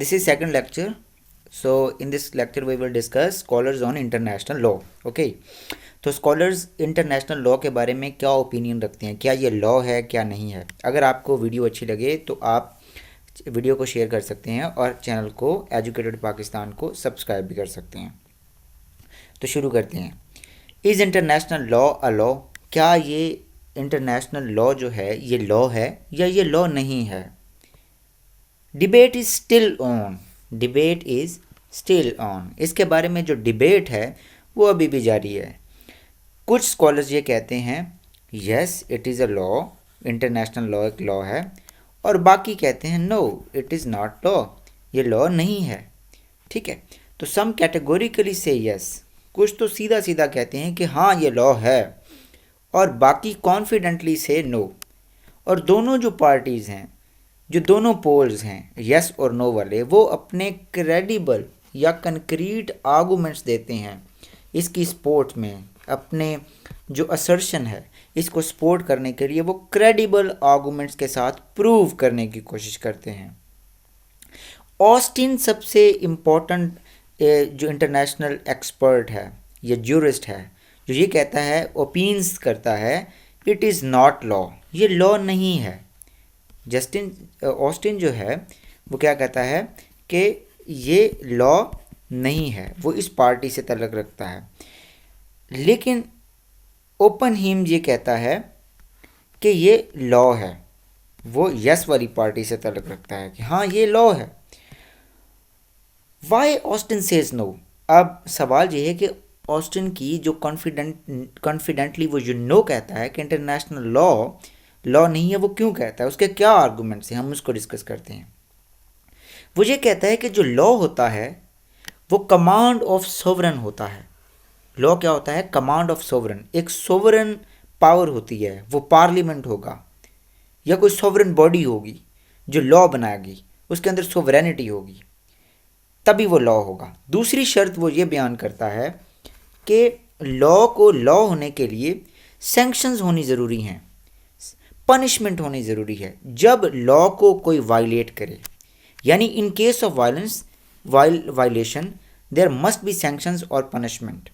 This is second lecture. So in this lecture we will discuss scholars on international law. Okay. तो scholars international law के बारे में क्या opinion रखते हैं, क्या ये लॉ है क्या नहीं है। अगर आपको वीडियो अच्छी लगे तो आप वीडियो को शेयर कर सकते हैं और चैनल को एजुकेटेड पाकिस्तान को सब्सक्राइब भी कर सकते हैं। तो शुरू करते हैं। Is international law a law? क्या ये इंटरनेशनल लॉ जो है ये लॉ है या ये लॉ नहीं है? Debate is still on. Debate is still on. इसके बारे में जो डिबेट है वो अभी भी जारी है। कुछ स्कॉलर्स ये कहते हैं yes it is a law, international law एक लॉ है, और बाकी कहते हैं no it is not law, ये लॉ नहीं है। ठीक है, तो सम कैटेगोरिकली से यस, कुछ तो सीधा सीधा कहते हैं कि हाँ ये लॉ है, और बाकी कॉन्फिडेंटली से नो। और दोनों जो पार्टीज़ हैं, जो दोनों पोल्स हैं यस और नो वाले, वो अपने क्रेडिबल या कंक्रीट आर्गूमेंट्स देते हैं इसकी सपोर्ट में। अपने जो असर्शन है इसको सपोर्ट करने के लिए वो क्रेडिबल आर्गूमेंट्स के साथ प्रूव करने की कोशिश करते हैं। ऑस्टिन सबसे इम्पोर्टेंट जो इंटरनेशनल एक्सपर्ट है या ज्यूरिस्ट है, जो ये कहता है, ओपिन्स करता है, इट इज़ नॉट लॉ, ये लॉ नहीं है। ऑस्टिन जो है वो क्या कहता है कि ये लॉ नहीं है, वो इस पार्टी से तल्लुक़ रखता है। लेकिन ओपनहीम ये कहता है कि ये लॉ है, वो यस वाली पार्टी से तल्लुक़ रखता है कि हाँ ये लॉ है। Why Austin says no? अब सवाल ये है कि ऑस्टिन की जो कॉन्फिडेंटली वो जो नो कहता है कि इंटरनेशनल लॉ नहीं है, वो क्यों कहता है, उसके क्या आर्गूमेंट्स हैं, हम उसको डिस्कस करते हैं। वो ये कहता है कि जो लॉ होता है वो कमांड ऑफ सोवरन होता है। लॉ क्या होता है? Command of sovereign. एक सोवरन पावर होती है, वो पार्लियामेंट होगा या कोई सोवरन बॉडी होगी जो लॉ बनाएगी, उसके अंदर सोवरेनिटी होगी, तभी वो लॉ होगा। दूसरी शर्त वो ये बयान करता है कि लॉ को लॉ होने के लिए सैंक्शंस होनी ज़रूरी हैं, पनिशमेंट होनी ज़रूरी है जब लॉ को कोई वायलेट करे, यानी in case of violation there must be sanctions और पनिशमेंट।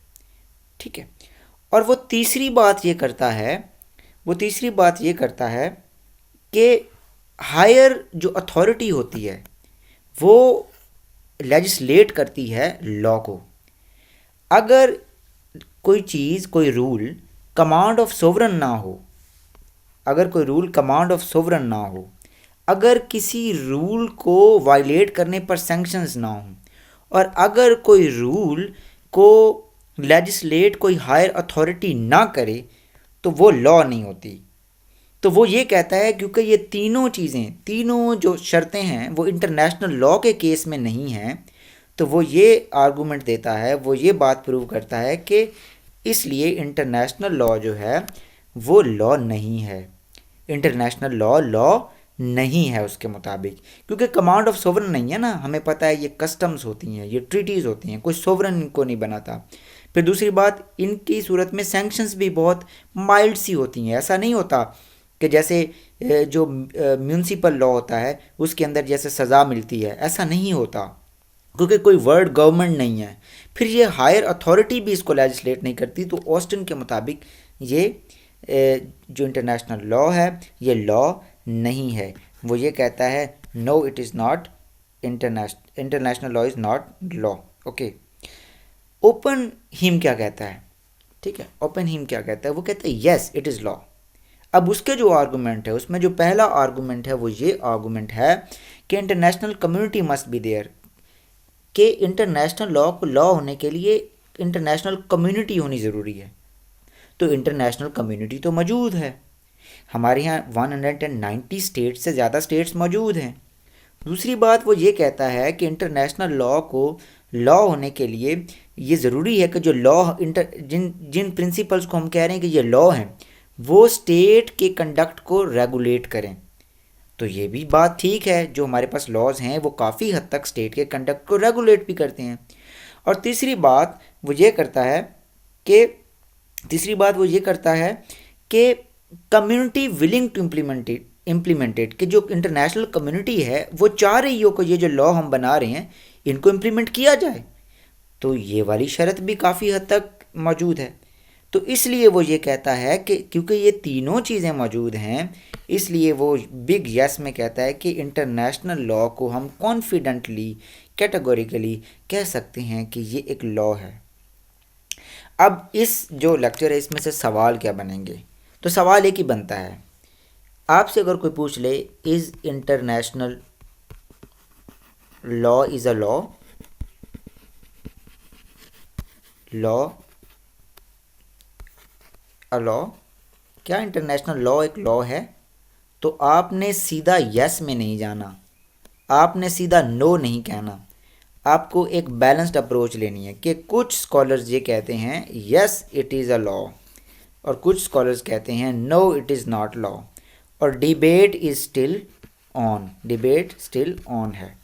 ठीक है, और वो तीसरी बात ये करता है कि हायर जो अथॉरिटी होती है वो लेजिस्लेट करती है लॉ को। अगर कोई चीज़, कोई रूल कमांड ऑफ सोवरन ना हो, अगर किसी रूल को वायलेट करने पर सैंक्शंस ना हो, और अगर कोई रूल को लेजिस्लेट कोई हायर अथॉरिटी ना करे, तो वो लॉ नहीं होती। तो वो ये कहता है क्योंकि ये तीनों चीज़ें, तीनों जो शर्तें हैं वो इंटरनेशनल लॉ के केस में नहीं हैं, तो वो ये आर्गूमेंट देता है, वो ये बात प्रूव करता है कि इसलिए इंटरनेशनल लॉ जो है वो लॉ नहीं है। इंटरनेशनल लॉ नहीं है उसके मुताबिक, क्योंकि कमांड ऑफ सोवरन नहीं है ना। हमें पता है ये कस्टम्स होती हैं, ये ट्रीटीज़ होती हैं, कोई सोवरन इनको नहीं बनाता। फिर दूसरी बात, इनकी सूरत में सैंक्शंस भी बहुत माइल्ड सी होती हैं। ऐसा नहीं होता कि जैसे जो म्यूनसिपल लॉ होता है उसके अंदर जैसे सज़ा मिलती है, ऐसा नहीं होता, क्योंकि कोई वर्ड गवर्नमेंट नहीं है। फिर ये हायर अथॉरिटी भी इसको लेजिस्लेट नहीं करती। तो ऑस्टिन के मुताबिक ये जो इंटरनेशनल लॉ है ये लॉ नहीं है। वो ये कहता है no it is not international law is not law. Okay, Oppenheim क्या कहता है? ठीक है, ओपन हिम क्या कहता है? वो कहता है यस इट इज़ लॉ। अब उसके जो आर्गूमेंट है, उसमें जो पहला आर्गूमेंट है वो ये आर्गूमेंट है कि international community must be there, कि इंटरनेशनल लॉ को लॉ होने के लिए इंटरनेशनल कम्युनिटी होनी ज़रूरी है। तो इंटरनेशनल कम्युनिटी तो मौजूद है, हमारे यहाँ 190 स्टेट्स से ज़्यादा स्टेट्स मौजूद हैं। दूसरी बात, वो ये कहता है कि इंटरनेशनल लॉ को लॉ होने के लिए ये ज़रूरी है कि जो लॉ जिन प्रिंसिपल्स को हम कह रहे हैं कि ये लॉ हैं, वो स्टेट के कंडक्ट को रेगुलेट करें। तो ये भी बात ठीक है, जो हमारे पास लॉज हैं वो काफ़ी हद तक स्टेट के कंडक्ट को रेगुलेट भी करते हैं। और तीसरी बात वो ये करता है कि कम्युनिटी विलिंग टू इम्प्लीमेंटेड, कि जो इंटरनेशनल कम्युनिटी है वो चाह रही हो कि ये जो लॉ हम बना रहे हैं इनको इम्प्लीमेंट किया जाए। तो ये वाली शर्त भी काफ़ी हद तक मौजूद है। तो इसलिए वो ये कहता है कि क्योंकि ये तीनों चीज़ें मौजूद हैं, इसलिए वो बिग यस में कहता है कि इंटरनेशनल लॉ को हम कॉन्फिडेंटली कैटेगोरिकली कह सकते हैं कि ये एक लॉ है। अब इस जो लेक्चर है इसमें से सवाल क्या बनेंगे, तो सवाल एक ही बनता है, आपसे अगर कोई पूछ ले is international law is a law, law a law, क्या इंटरनेशनल लॉ एक लॉ है? तो आपने सीधा यस में नहीं जाना, आपने सीधा नो नहीं कहना, आपको एक बैलेंस्ड अप्रोच लेनी है कि कुछ स्कॉलर्स ये कहते हैं yes it is a law और कुछ स्कॉलर्स कहते हैं no it is not law, और debate is still on, debate still on है।